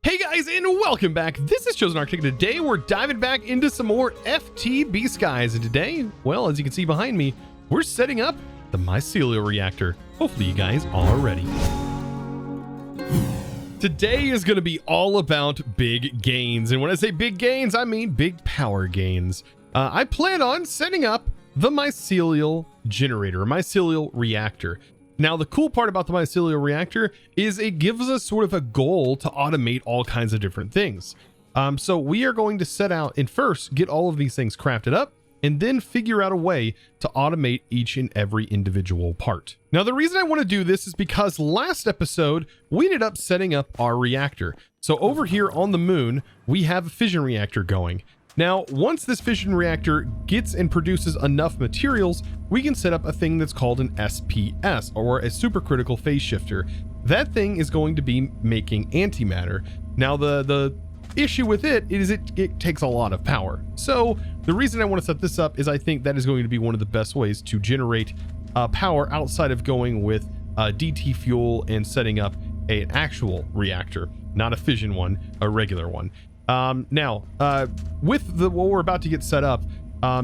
Hey guys, and welcome back. This is ChosenArchitect. Today we're diving back into some more FTB Skies, and today, well, as you can see behind me, we're setting up the Mycelial Reactor. Hopefully you guys are ready. Today is going to be all about big gains, and when I say big gains, I mean big power gains. I plan on setting up the Mycelial Generator, Mycelial Reactor. Now, the cool part about the Mycelial Reactor is it gives us sort of a goal to automate all kinds of different things. So we are going to set out and first get all of these things crafted up and then figure out a way to automate each and every individual part. Now, the reason I want to do this is because last episode, we ended up setting up our reactor. So over here on the moon, we have a fission reactor going. Now, once this fission reactor gets and produces enough materials, we can set up a thing that's called an SPS, or a supercritical phase shifter. That thing is going to be making antimatter. Now, the issue with it is it takes a lot of power. So the reason I want to set this up is I think that is going to be one of the best ways to generate power outside of going with DT fuel and setting up an actual reactor, not a fission one, a regular one. Now, with what we're about to get set up,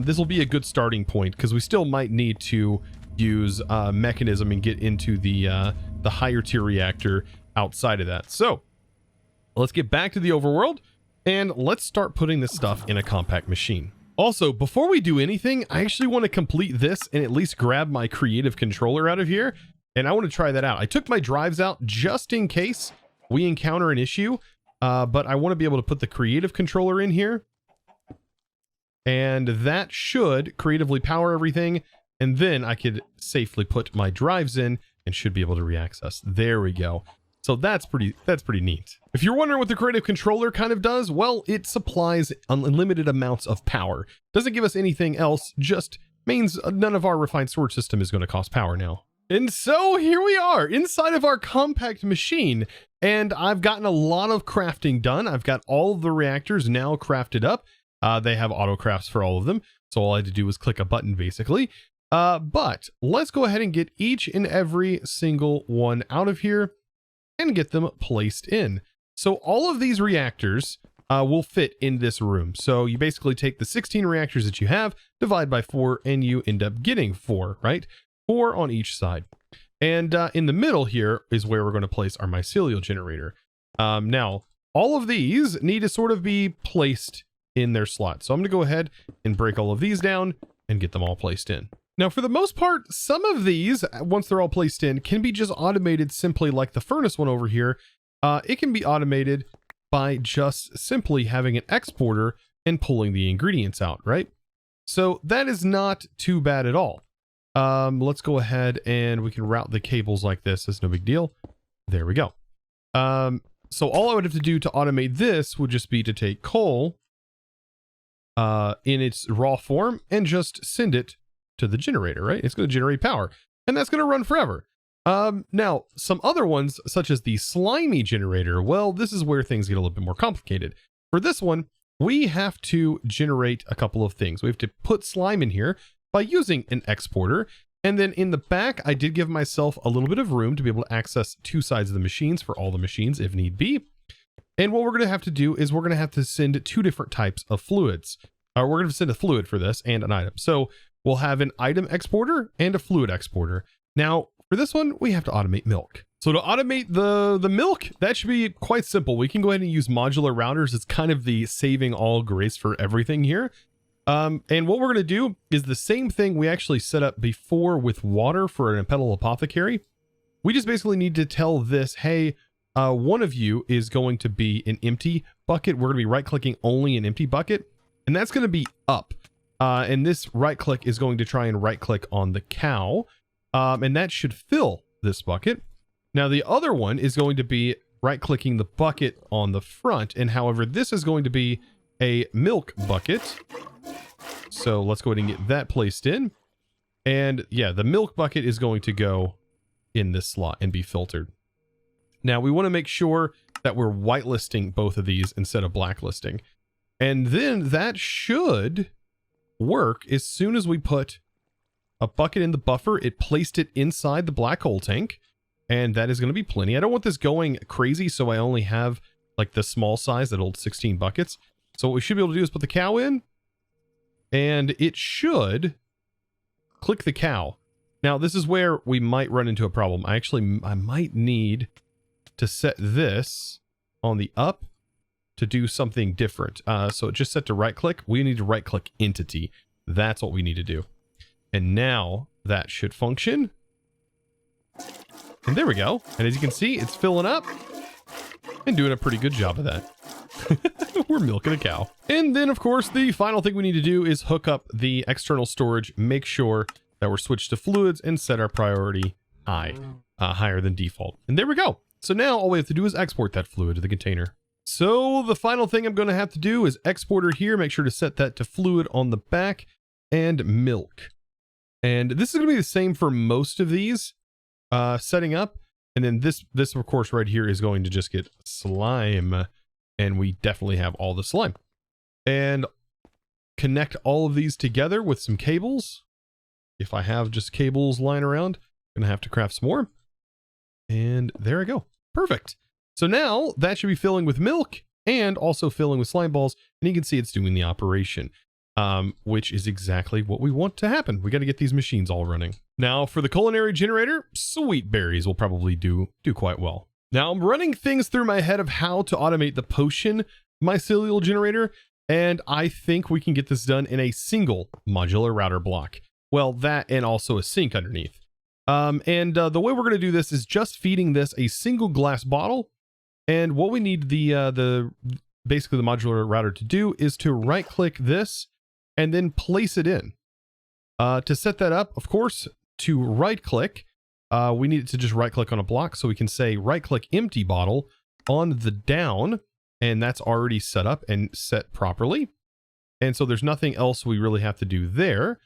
this will be a good starting point because we still might need to use mechanism and get into the higher tier reactor outside of that. So let's get back to the overworld and let's start putting this stuff in a compact machine. Also, before we do anything, I actually want to complete this and at least grab my creative controller out of here. And I want to try that out. I took my drives out just in case we encounter an issue. But I want to be able to put the creative controller in here, and that should creatively power everything, and then I could safely put my drives in and should be able to reaccess. There we go. So that's pretty neat. If you're wondering what the creative controller kind of does, well, it supplies unlimited amounts of power. Doesn't give us anything else, just means none of our refined storage system is going to cost power now. And so here we are inside of our compact machine, and I've gotten a lot of crafting done. I've got all of the reactors now crafted up. They have auto crafts for all of them, so all I had to do was click a button basically. But let's go ahead and get each and every single one out of here and get them placed in. So all of these reactors will fit in this room. So you basically take the 16 reactors that you have, divide by 4, and you end up getting 4, right? 4 on each side. And in the middle here is where we're going to place our mycelial generator. Now, all of these need to sort of be placed in their slots. So I'm going to go ahead and break all of these down and get them all placed in. Now, for the most part, some of these, once they're all placed in, can be just automated simply like the furnace one over here. It can be automated by just simply having an exporter and pulling the ingredients out, right? So that is not too bad at all. Let's go ahead and we can route the cables like this. That's no big deal. There we go. So all I would have to do to automate this would just be to take coal in its raw form and just send it to the generator, right? It's going to generate power and that's going to run forever. Now, some other ones such as the slimy generator, well, this is where things get a little bit more complicated. For this one, we have to generate a couple of things. We have to put slime in here by using an exporter. And then in the back, I did give myself a little bit of room to be able to access 2 sides of the machines for all the machines if need be. And what we're going to have to do is we're going to have to send 2 different types of fluids. We're going to send a fluid for this and an item. So we'll have an item exporter and a fluid exporter. Now, for this one, we have to automate milk. So to automate the milk, that should be quite simple. We can go ahead and use modular routers. It's kind of the saving all grace for everything here. And what we're going to do is the same thing we actually set up before with water for an Impedal Apothecary. We just basically need to tell this, hey, one of you is going to be an empty bucket. We're going to be right-clicking only an empty bucket, and that's going to be up. And this right-click is going to try and right-click on the cow, and that should fill this bucket. Now, the other one is going to be right-clicking the bucket on the front, and however, this is going to be a milk bucket. So let's go ahead and get that placed in. And yeah, the milk bucket is going to go in this slot and be filtered. Now we want to make sure that we're whitelisting both of these instead of blacklisting. And then that should work as soon as we put a bucket in the buffer. It placed it inside the black hole tank, and that is going to be plenty. I don't want this going crazy, so I only have like the small size that holds 16 buckets. So what we should be able to do is put the cow in, and it should click the cow. Now, this is where we might run into a problem. I might need to set this on the up to do something different. So it just set to right click. We need to right click entity. That's what we need to do. And now that should function. And there we go. And as you can see, it's filling up and doing a pretty good job of that. We're milking a cow. And then, of course, the final thing we need to do is hook up the external storage, make sure that we're switched to fluids, and set our priority high, higher than default. And there we go. So now all we have to do is export that fluid to the container. So the final thing I'm going to have to do is exporter here, make sure to set that to fluid on the back, and milk. And this is going to be the same for most of these setting up. And then this of course right here is going to just get slime, and we definitely have all the slime. And connect all of these together with some cables. If I have just cables lying around, I'm gonna have to craft some more. And there I go. Perfect. So now that should be filling with milk and also filling with slime balls, and you can see it's doing the operation, which is exactly what we want to happen. We got to get these machines all running. Now for the culinary generator, sweet berries will probably do quite well. Now I'm running things through my head of how to automate the potion mycelial generator, and I think we can get this done in a single modular router block. Well, that and also a sink underneath. The way we're going to do this is just feeding this a single glass bottle. And what we need basically the modular router to do is to right click this and then place it in. To set that up, of course, to right click, we need to just right click on a block, so we can say right click empty bottle on the down, and that's already set up and set properly. And so there's nothing else we really have to do there.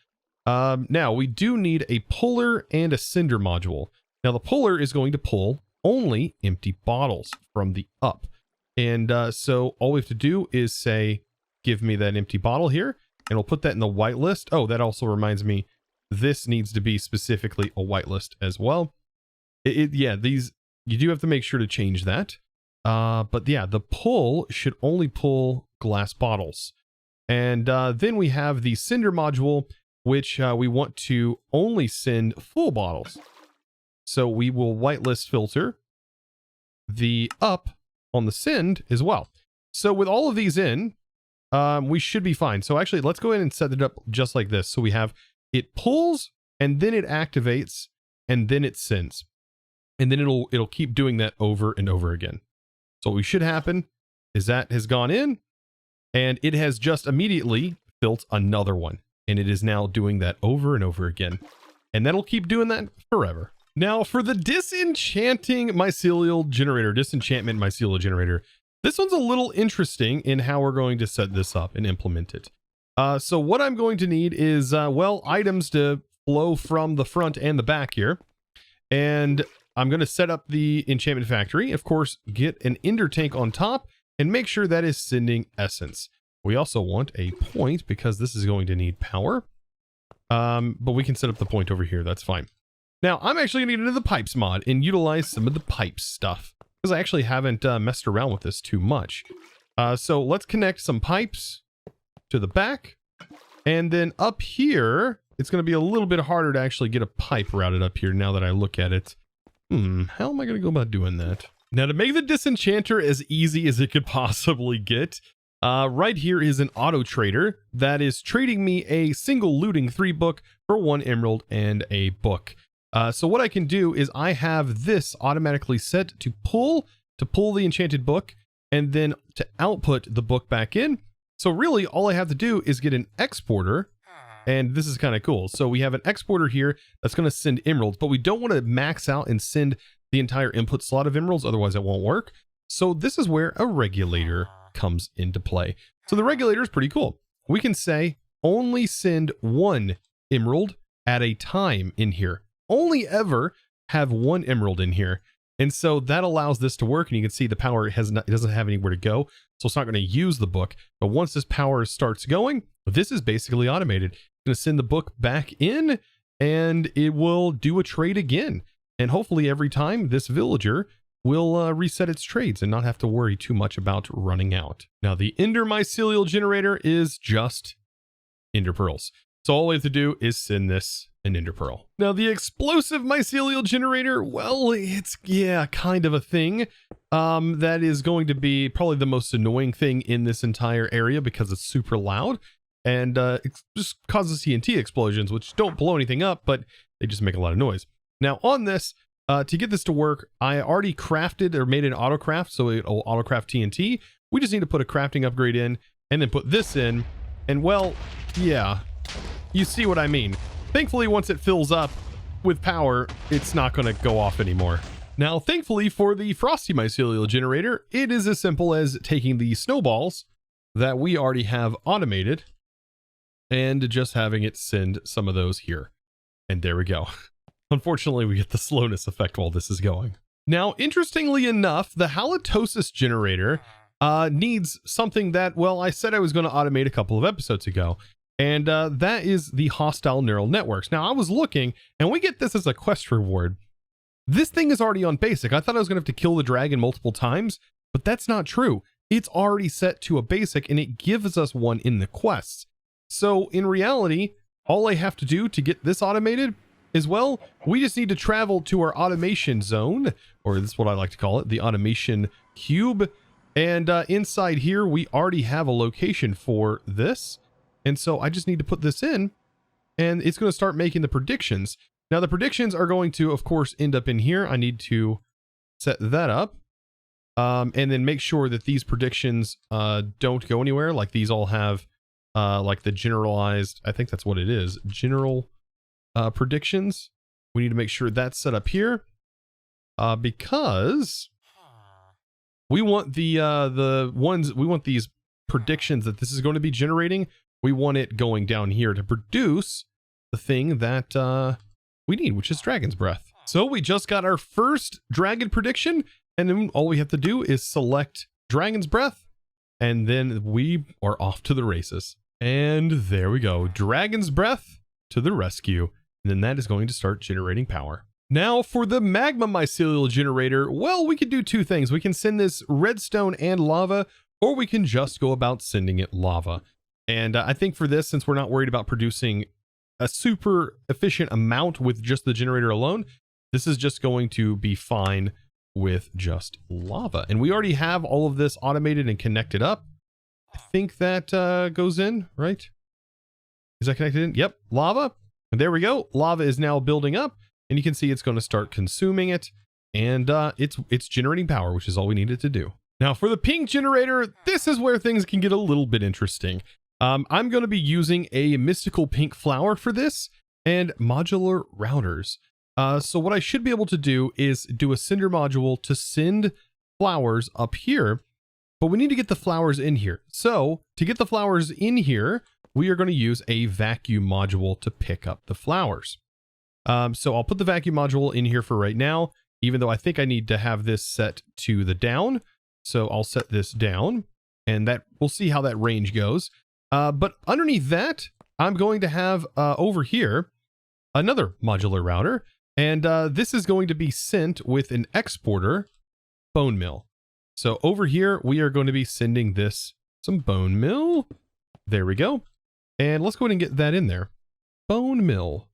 Now we do need a puller and a sender module. Now the puller is going to pull only empty bottles from the up. And so all we have to do is say, give me that empty bottle here, and we'll put that in the whitelist. Oh, that also reminds me, this needs to be specifically a whitelist as well. Yeah, these, you do have to make sure to change that. But yeah, the pull should only pull glass bottles. And then we have the sender module, which we want to only send full bottles. So we will whitelist filter the up on the send as well. So with all of these in, we should be fine. So actually, let's go ahead and set it up just like this. So we have it pulls, and then it activates, and then it sends. And then it'll keep doing that over and over again. So what should happen is that has gone in, and it has just immediately built another one. And it is now doing that over and over again. And that'll keep doing that forever. Now for the disenchantment mycelial generator, this one's a little interesting in how we're going to set this up and implement it. So what I'm going to need is, well, items to flow from the front and the back here. And I'm going to set up the enchantment factory. Of course, get an ender tank on top and make sure that is sending essence. We also want a point because this is going to need power. But we can set up the point over here. That's fine. Now, I'm actually going to get into the pipes mod and utilize some of the pipes stuff, because I actually haven't messed around with this too much. So let's connect some pipes to the back. And then up here, it's going to be a little bit harder to actually get a pipe routed up here now that I look at it. How am I going to go about doing that? Now, to make the disenchanter as easy as it could possibly get, right here is an auto trader that is trading me a single looting 3 book for 1 emerald and a book. So what I can do is I have this automatically set to pull the enchanted book and then to output the book back in. So really all I have to do is get an exporter, and this is kind of cool. So we have an exporter here that's going to send emeralds, but we don't want to max out and send the entire input slot of emeralds, otherwise it won't work. So this is where a regulator comes into play. So the regulator is pretty cool. We can say only send 1 emerald at a time in here. Only ever have 1 emerald in here. And so that allows this to work, and you can see the power it doesn't have anywhere to go, so it's not going to use the book. But once this power starts going, this is basically automated. It's going to send the book back in, and it will do a trade again. And hopefully every time this villager will reset its trades and not have to worry too much about running out. Now, the Ender Mycelial Generator is just Ender Pearls. So all we have to do is send this an Ender Pearl. Now, the Explosive Mycelial Generator, well, it's, yeah, kind of a thing. That is going to be probably the most annoying thing in this entire area because it's super loud. And it just causes TNT explosions, which don't blow anything up, but they just make a lot of noise. Now, on this, to get this to work, I already crafted or made an autocraft, so it'll autocraft TNT. We just need to put a crafting upgrade in and then put this in. And well, yeah, you see what I mean. Thankfully, once it fills up with power, it's not going to go off anymore. Now, thankfully for the Frosty Mycelial Generator, it is as simple as taking the snowballs that we already have automated and just having it send some of those here. And there we go. Unfortunately, we get the slowness effect while this is going. Now, interestingly enough, the halitosis generator needs something that, well, I said I was going to automate a couple of episodes ago. And that is the hostile neural networks. Now, I was looking, and we get this as a quest reward. This thing is already on basic. I thought I was going to have to kill the dragon multiple times, but that's not true. It's already set to a basic, and it gives us one in the quests. So in reality, all I have to do to get this automated is, well, we just need to travel to our automation zone, or this is what I like to call it, the automation cube. And inside here, we already have a location for this. And so I just need to put this in, and it's going to start making the predictions. Now, the predictions are going to, of course, end up in here. I need to set that up, and then make sure that these predictions don't go anywhere. Like these all have like the generalized, I think that's what it is, general predictions. We need to make sure that's set up here because we want the ones, we want these predictions that this is going to be generating. We want it going down here to produce the thing that we need, which is Dragon's Breath. So we just got our first dragon prediction, and then all we have to do is select Dragon's Breath, and then we are off to the races. And there we go, Dragon's Breath to the rescue. And then that is going to start generating power. Now for the Magma Mycelial Generator, well, we can do two things. We can send this redstone and lava, or we can just go about sending it lava. And I think for this, since we're not worried about producing a super efficient amount with just the generator alone, this is just going to be fine with just lava. And we already have all of this automated and connected up. I think that goes in, right? Is that connected in? Yep, lava. And there we go. Lava is now building up, and you can see it's going to start consuming it, and it's generating power, which is all we needed to do. Now for the pink generator, this is where things can get a little bit interesting. I'm going to be using a mystical pink flower for this and modular routers. So what I should be able to do is do a sender module to send flowers up here, but we need to get the flowers in here. So to get the flowers in here, we are going to use a vacuum module to pick up the flowers. So I'll put the vacuum module in here for right now, even though I think I need to have this set to the down. So I'll set this down, and that we'll see how that range goes. But underneath that, I'm going to have over here another modular router, and this is going to be sent with an exporter bone mill. So over here, we are going to be sending this some bone mill. There we go. And let's go ahead and get that in there. Bone mill.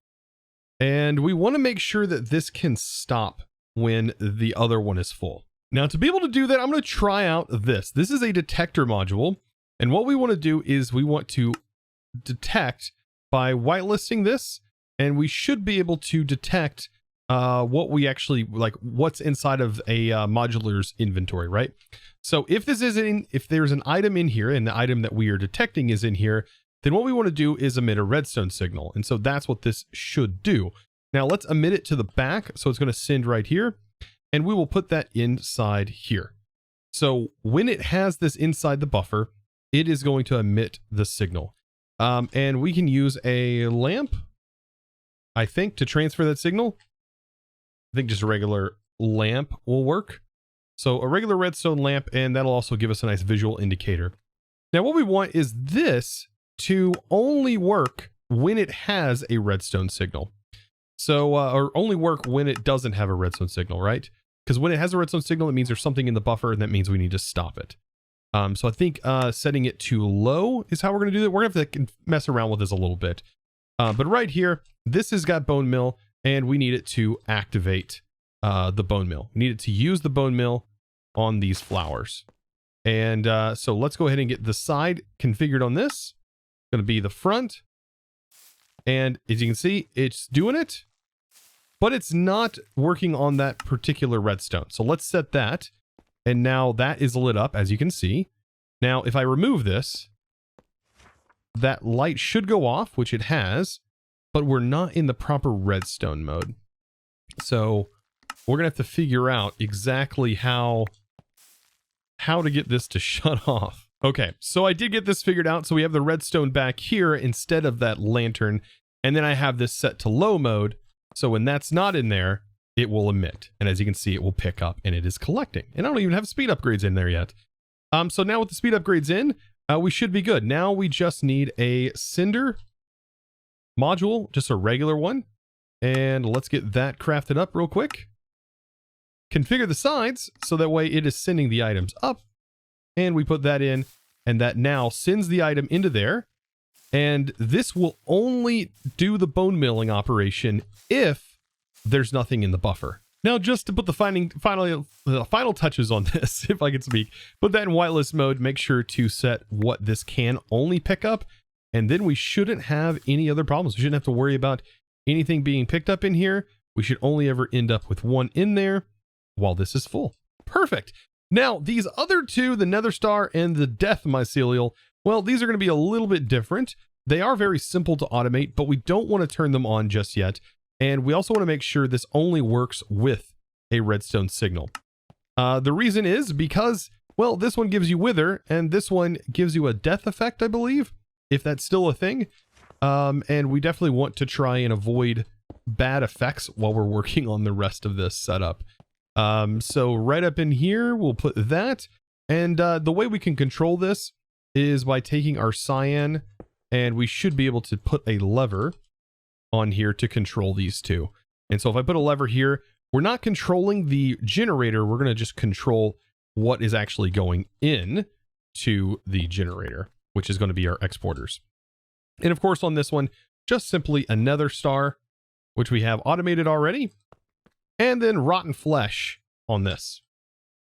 And we want to make sure that this can stop when the other one is full. Now, to be able to do that, I'm going to try out this. This is a detector module. And what we want to do is we want to detect by whitelisting this, and we should be able to detect what we actually, like what's inside of a modular's inventory, right? So if this is if there's an item in here and the item that we are detecting is in here, then what we want to do is emit a redstone signal. And so that's what this should do. Now let's emit it to the back. So it's going to send right here, and we will put that inside here. So when it has this inside the buffer, it is going to emit the signal. And we can use a lamp, I think, to transfer that signal. I think just a regular lamp will work. So a regular redstone lamp, and that'll also give us a nice visual indicator. Now what we want is this to only work when it has a redstone signal. So, or only work when it doesn't have a redstone signal, right? because when it has a redstone signal, it means there's something in the buffer, and that means we need to stop it. So I think setting it to low is how we're going to do it. We're going to have to mess around with this a little bit. But right here, this has got bone mill, and we need it to activate the bone mill. We need it to use the bone mill on these flowers. And so let's go ahead and get the side configured on this. It's going to be the front. And as you can see, it's doing it, but it's not working on that particular redstone. So let's set that. And now that is lit up, as you can see. Now, if I remove this, that light should go off, which it has, but we're not in the proper redstone mode. So we're going to have to figure out exactly how to get this to shut off. Okay, so I did get this figured out. So we have the redstone back here instead of that lantern. And then I have this set to low mode. So when that's not in there, it will emit. And as you can see, it will pick up and it is collecting. And I don't even have speed upgrades in there yet. So now with the speed upgrades in, we should be good. Now we just need a cinder module, just a regular one. And let's get that crafted up real quick. Configure the sides so that way it is sending the items up. And we put that in, and that now sends the item into there. And this will only do the bone milling operation if there's nothing in the buffer. Now, just to put the final touches on this, if I can speak, put that in whitelist mode, make sure to set what this can only pick up, and then we shouldn't have any other problems. We shouldn't have to worry about anything being picked up in here. We should only ever end up with one in there while this is full. Perfect. Now, these other two, the Nether Star and the Death Mycelial, well, these are going to be a little bit different. They are very simple to automate, but we don't want to turn them on just yet. And we also want to make sure this only works with a redstone signal. The reason is because, well, this one gives you wither, and this one gives you a death effect, I believe, if that's still a thing. And we definitely want to try and avoid bad effects while we're working on the rest of this setup. So right up in here, we'll put that. And the way we can control this is by taking our cyan, and we should be able to put a lever on here to control these two. And so if I put a lever here, we're not controlling the generator. We're going to just control what is actually going in to the generator, which is going to be our exporters. And of course, on this one, just simply a Nether Star, which we have automated already, and then rotten flesh on this.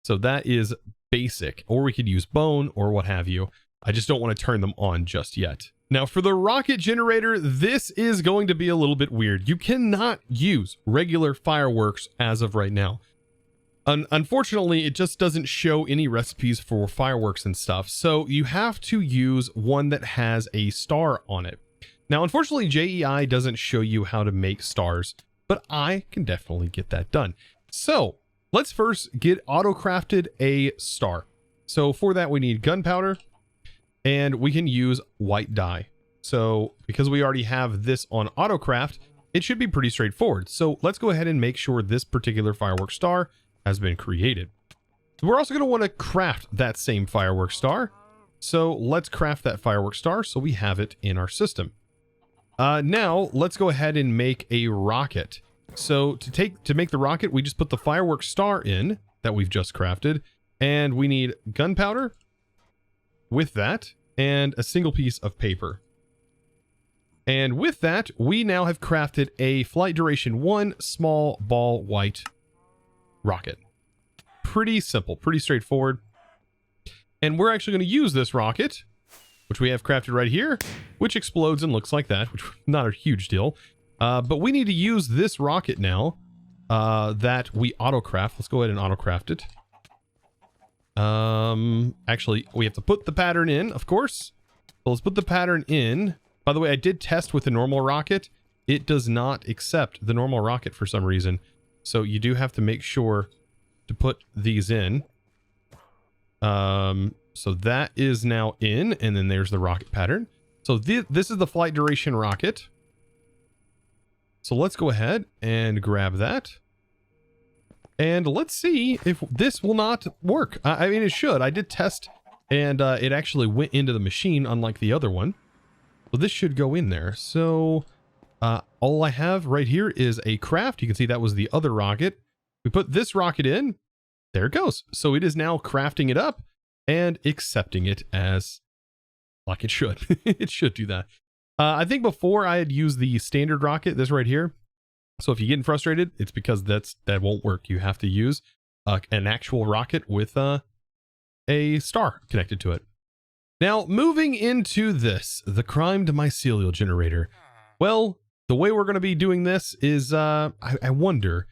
So that is basic, or we could use bone or what have you. I just don't want to turn them on just yet. Now for the rocket generator, this is going to be a little bit weird. You cannot use regular fireworks as of right now. Unfortunately, it just doesn't show any recipes for fireworks and stuff. So you have to use one that has a star on it. Now, unfortunately, JEI doesn't show you how to make stars, but I can definitely get that done. So let's first get auto-crafted a star. So for that, we need gunpowder, and we can use white dye. So because we already have this on autocraft, it should be pretty straightforward. So let's go ahead and make sure this particular firework star has been created. We're also going to want to craft that same firework star. So let's craft that firework star so we have it in our system. Now let's go ahead and make a rocket. So to make the rocket, we just put the firework star in that we've just crafted, and we need gunpowder with that and a single piece of paper. And with that, we now have crafted a flight duration 1 small ball white rocket. Pretty simple, pretty straightforward. And we're actually going to use this rocket, which we have crafted right here, which explodes and looks like that, which is not a huge deal. But we need to use this rocket now that we auto-craft. Let's go ahead and auto-craft it. Actually, we have to put the pattern in, of course. So let's put the pattern in. By the way, I did test with the normal rocket. It does not accept the normal rocket for some reason. So you do have to make sure to put these in. So that is now in, and then there's the rocket pattern. So this is the flight duration rocket. So let's go ahead and grab that. And let's see if this will not work. I mean, it should. I did test, and it actually went into the machine, unlike the other one. So this should go in there. So all I have right here is a craft. You can see that was the other rocket. We put this rocket in. There it goes. So it is now crafting it up and accepting it as like it should. It should do that. I think before I had used the standard rocket, this right here. So if you're getting frustrated, it's because that won't work. You have to use an actual rocket with a star connected to it. Now, moving into this, the crimed mycelial generator. Well, the way we're going to be doing this is, I wonder,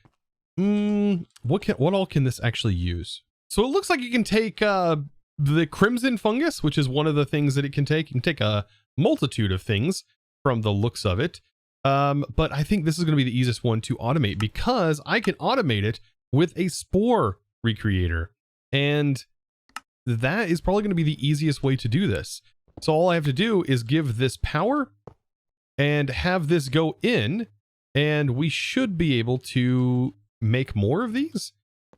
what all can this actually use? So it looks like you can take the crimson fungus, which is one of the things that it can take. You can take a multitude of things from the looks of it. But I think this is going to be the easiest one to automate because I can automate it with a spore recreator. And that is probably going to be the easiest way to do this. So all I have to do is give this power and have this go in, and we should be able to make more of these.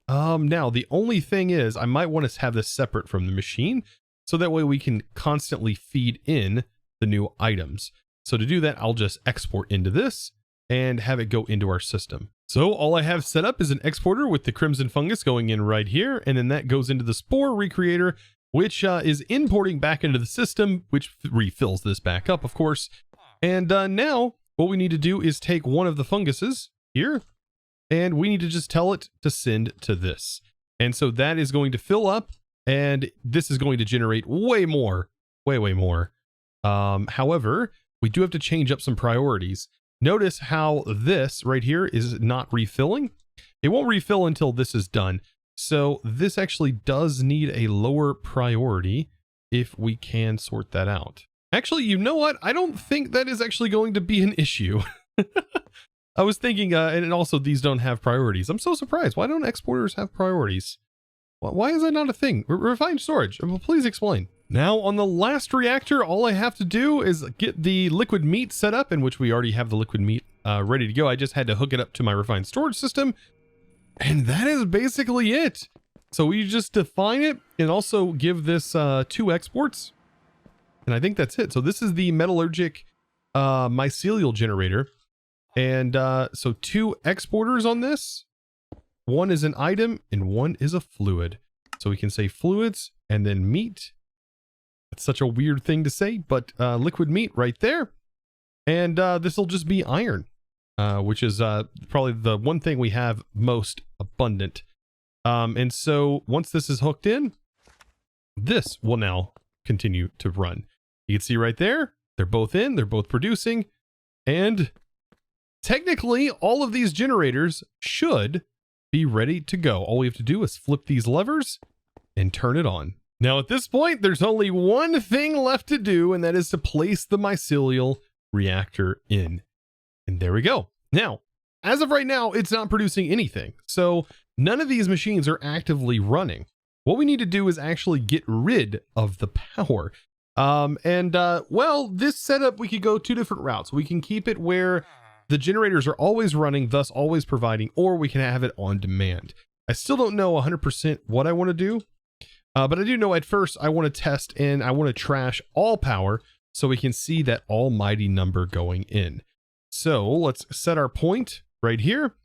Now, the only thing is I might want to have this separate from the machine so that way we can constantly feed in the new items. So to do that, I'll just export into this and have it go into our system. So all I have set up is an exporter with the crimson fungus going in right here, and then that goes into the spore recreator, which is importing back into the system, which refills this back up, of course. And now what we need to do is take one of the funguses here, and we need to just tell it to send to this. And so that is going to fill up, and this is going to generate way more, way more. However, we do have to change up some priorities. Notice how this right here is not refilling. It won't refill until this is done. So this actually does need a lower priority if we can sort that out. Actually, you know what? I don't think that is actually going to be an issue. I was thinking, and also these don't have priorities. I'm so surprised. Why don't exporters have priorities? Why is that not a thing? Refined storage. Well, please explain. Now on the last reactor, all I have to do is get the liquid meat set up, in which we already have the liquid meat ready to go. I just had to hook it up to my refined storage system. And that is basically it. So we just define it and also give this 2 exports. And I think that's it. So this is the metallurgic mycelial generator. And so 2 exporters on this. One is an item and one is a fluid. So we can say fluids and then meat. It's such a weird thing to say, but liquid meat right there. And this will just be iron, which is probably the one thing we have most abundant. And so once this is hooked in, this will now continue to run. You can see right there, they're both in, they're both producing. And technically, all of these generators should be ready to go. All we have to do is flip these levers and turn it on. Now at this point, there's only one thing left to do, and that is to place the mycelial reactor in. And there we go. Now, as of right now, it's not producing anything. So none of these machines are actively running. What we need to do is actually get rid of the power. Well, this setup, we could go 2 different routes. We can keep it where the generators are always running, thus always providing, or we can have it on demand. I still don't know 100% what I want to do. But I do know at first I want to test and I want to trash all power so we can see that almighty number going in. So let's set our point right here.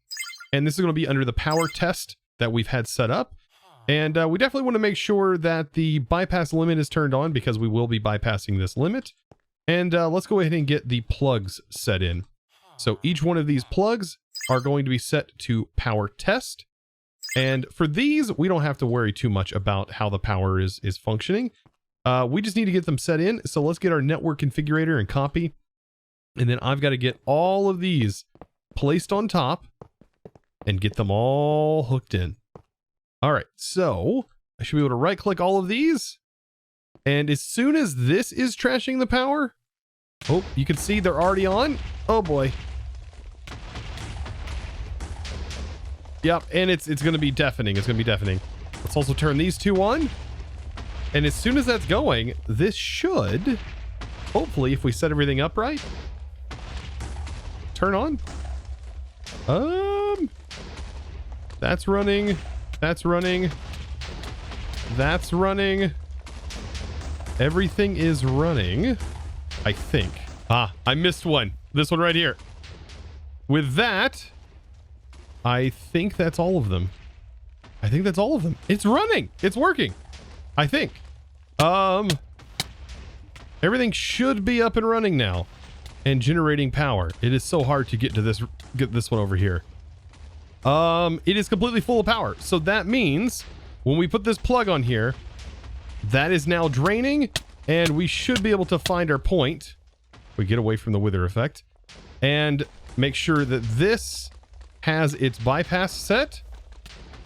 And this is going to be under the power test that we've had set up. And we definitely want to make sure that the bypass limit is turned on because we will be bypassing this limit. And let's go ahead and get the plugs set in. So each one of these plugs are going to be set to power test. And for these, we don't have to worry too much about how the power is functioning. We just need to get them set in. So let's get our network configurator and copy. And then I've got to get all of these placed on top and get them all hooked in. All right, so I should be able to right click all of these. And as soon as this is trashing the power, oh, you can see they're already on. Oh boy. Yep, and it's going to be deafening. It's going to be deafening. Let's also turn these 2 on. And as soon as that's going, this should, hopefully, if we set everything up right, turn on. That's running. That's running. That's running. Everything is running, I think. Ah, I missed one. This one right here. With that, I think that's all of them. I think that's all of them. It's running. It's working. I think. Everything should be up and running now and generating power. It is so hard to get this one over here. It is completely full of power. So that means when we put this plug on here, that is now draining, and we should be able to find our point. We get away from the wither effect and make sure that this has its bypass set.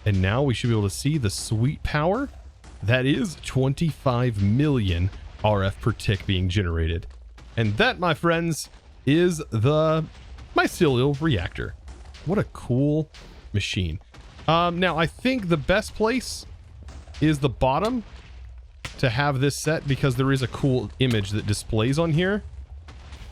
And now we should be able to see the sweet power. That is 25 million RF per tick being generated. And that, my friends, is the Mycelial Reactor. What a cool machine. Now, I think the best place is the bottom to have this set because there is a cool image that displays on here.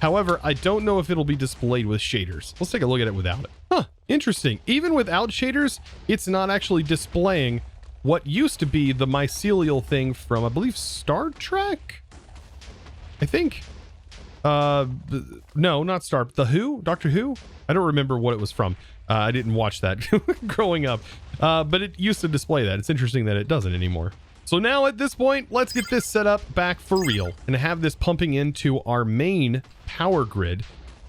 However, I don't know if it'll be displayed with shaders. Let's take a look at it without it. Huh, interesting. Even without shaders, it's not actually displaying what used to be the mycelial thing from, I believe, Star Trek? I think. No, not Star. The Who? Doctor Who? I don't remember what it was from. I didn't watch that growing up. But it used to display that. It's interesting that it doesn't anymore. So now at this point, let's get this set up back for real and have this pumping into our main power grid.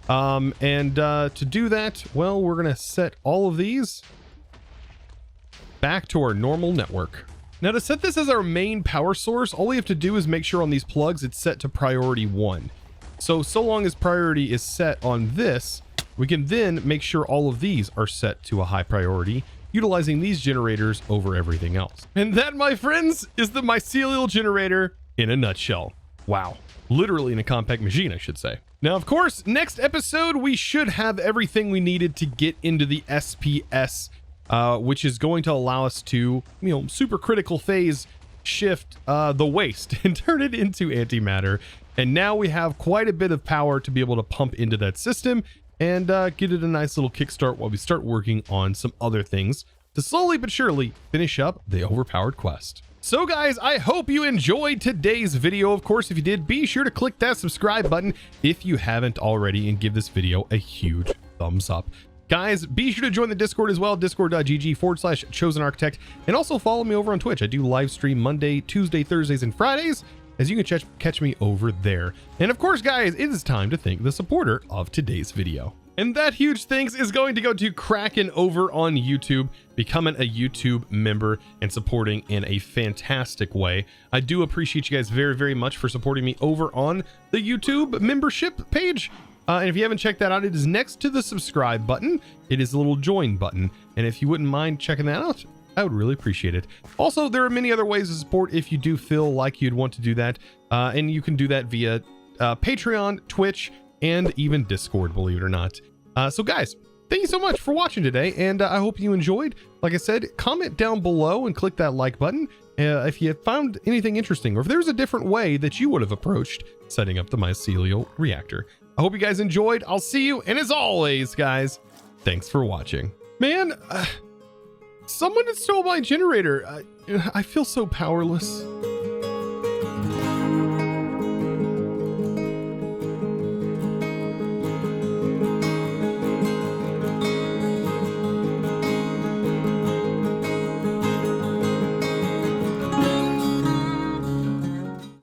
To do that, well, we're going to set all of these back to our normal network. Now to set this as our main power source, all we have to do is make sure on these plugs it's set to priority 1. So long as priority is set on this, we can then make sure all of these are set to a high priority, utilizing these generators over everything else. And that, my friends, is the mycelial generator in a nutshell. Wow. Literally in a compact machine, I should say. Now, of course, next episode, we should have everything we needed to get into the SPS, which is going to allow us to, supercritical phase shift the waste and turn it into antimatter. And now we have quite a bit of power to be able to pump into that system and get it a nice little kickstart while we start working on some other things to slowly but surely finish up the overpowered quest. So guys, I hope you enjoyed today's video. Of course, if you did, be sure to click that subscribe button if you haven't already and give this video a huge thumbs up. Guys, be sure to join the Discord as well, discord.gg/ChosenArchitect, and also follow me over on Twitch. I do live stream Monday, Tuesday, Thursdays, and Fridays, as you can catch me over there. And of course, guys, it is time to thank the supporter of today's video. And that huge thanks is going to go to Kraken over on YouTube, becoming a YouTube member and supporting in a fantastic way. I do appreciate you guys very, very much for supporting me over on the YouTube membership page. And if you haven't checked that out, it is next to the subscribe button. It is a little join button. And if you wouldn't mind checking that out, I would really appreciate it. Also, there are many other ways to support if you do feel like you'd want to do that. And you can do that via Patreon, Twitch, and even Discord, believe it or not. So guys, thank you so much for watching today, and I hope you enjoyed. Like I said, comment down below and click that like button if you found anything interesting, or if there's a different way that you would have approached setting up the Mycelial Reactor. I hope you guys enjoyed. I'll see you, and as always, guys, thanks for watching. Man, someone had stole my generator. I feel so powerless.